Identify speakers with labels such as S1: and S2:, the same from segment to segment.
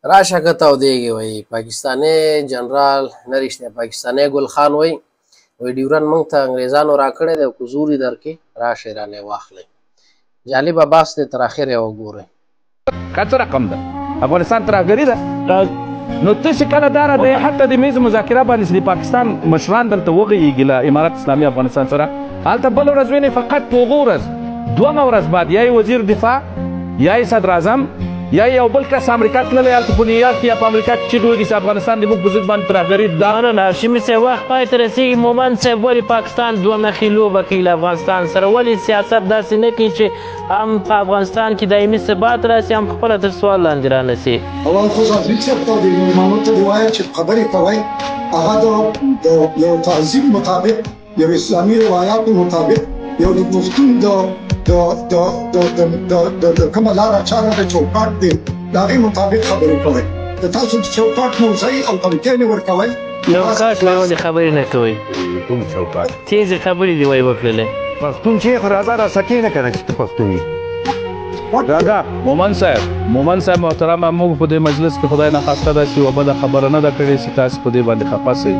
S1: راشه که تودېږي وایي پاکستانی جنرال نه رښتیا پاکستانی ګل خان وایي ډیورن موږ ته انګریزانو راکړی دی که زور یې درکړي راشئ رانه واخلئ. جالبه بحث دی تر اخره یې وګورئ.
S2: کا څه رقم ده افغانستان ترهګري ده نو تاسې کله دا نه دی حتی د میز مذاکره باندې د پاکستان مشران دلته وغږېږي له امارت اسلامي افغانستان سره هلته بله ورځ وینئ فقط په هغه ورځ دومه ورځ بعد یا یې وزیر دفاع یا یې صدر اعظم یا یو بل کس امریکا تللی هلته په نیویارک کې یا په امریکا کې چیټ وږي چې افغانستان د موږ په ضد باندې ترهګري ده.
S3: نه نه هاشمي صاحب وخت پای ته رسېږي مومند صاحب ولې پاکستان دوه مخې لوبه کوي له افغانستان سره ولې سیاست داسې نه کوي چې هم په افغانستان کې دایمي ثبات راسي هم خپله تر سوال لاندې رانسي.
S4: اول خو زاهدي صاحب ته د نور محمد ته دې وایم چې خبرې کوئ هغه د یو تعظیم مطابق یو اسلامي روایاتو مطابق یو د پښتون د کومه لاره چاره د چوکاټ دی د هغې مطابق خبرې کوئ. د تاسو د چوکاټ موضعي او طریقې نه ورکوئ.
S3: چوکاټ نه ولې خبرې نه کوئ؟
S2: کوم چوکاټ
S3: تیزې خبرې دې وایي وکړلې.
S5: پښتون چې خو راځه راسکې نه که نه چې ته پښتون یې راځه.
S2: مومن صاحب محترمه موږ په دې مجلس کې خدای ناخواسته داسې یوه بده خبره نه ده کړې چې تاسو په دې باندې خفه سئ.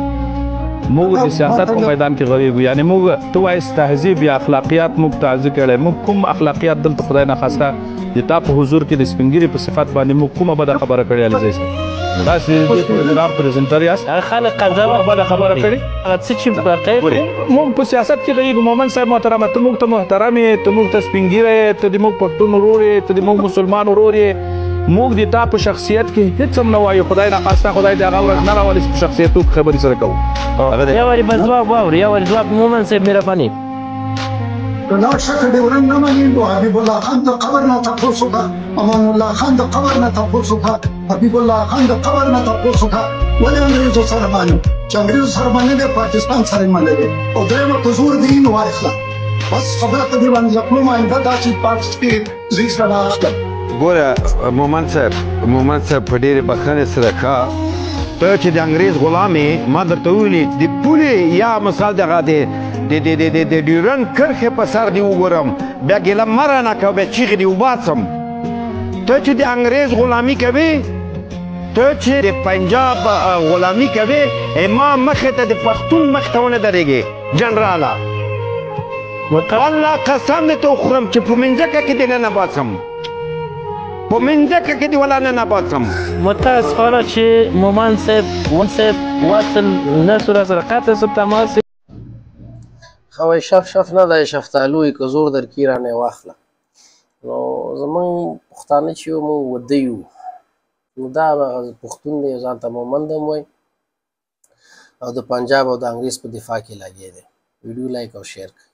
S2: موږ د سیاست په میدان کې غږیږو یعنې موږ ته وایې تهذیب یا اخلاقیات موږ تعزیه کړی موږ کوم اخلاقیات دلته خدای ناخواسته د تا په حضور کې د سپین ږیري په صفت باندې موږ کومه بده خبره کړې علیزی صاحب تاسې د پروګرام پرزنټر یاست
S3: هغه خلک قضاوت
S2: بده خبره کړې
S3: هغه څه چې بقیر
S2: موږ په سیاست کې غږیږو. مومن صاحب محترمه ته موږ ته محترم یې ته موږ ته سپین ږیری یې ته د موږ پښتون ورور یې ته د موږ مسلمان ورور یې موږ د تا په شخصیت کې هېڅ هم نه وایو خدای ناخواسته خدای د هغه ورځ نه راولي چې په شخصیتو کې خبرې سره کوو.
S3: یو وارې به ځواب واوري یو وارې ځواب مومن صاحب مهرباني
S4: که لا شکه ډیورنډ نه مني نو حبیب الله خان د قبر نه تپوس وکړه امان الله خان د قبر نه تپوس وکړه حبیب الله خان د قبر نه تپوس وکړه ولې انګریزو سره مانو چې انګریزو سره باندې د پاکستان سره منلې او درېیمه که زور دی نو واخله بس خبره ته دې باندې ځکلوم آینده دا چې پاکستان زه یې سره اخلم.
S5: ګوره مومن صاحب په ډېرې بخښنې سره ښه ته چې د انګریز غلام یې ما درته وویلې د پولې یا مثال دغه د ډیورنډ کرښې په سر دې وګورم بیا ګیله مه رانه کوه بیا چیغې دې وباسم. ته چې د انګریز غلامي کوې ته چې د پنجاب غلامي کوې ما مخې ته د پښتون مخ ته ونه درېږې جنراله والله قسم دې ته وخورم چې په منځکه کې دې نه نباسم په منځکه کې دې ولا نه نباسم.
S3: متاسفانه چې مومن صاحب وصل نه سو راسره قطع صاحب تماس
S1: ښه وایي شف نه دی شفتالو یې که زور درکړي رانه واخله. نو زمونږ پښتانه چې یو موږ وده یو نو دا هغه پښتون دی ځان ته مومند هم وایي او د پنجاب او د انګریز په دفاع کې لګیا دی. ویډیو لایک او شیر کړئ.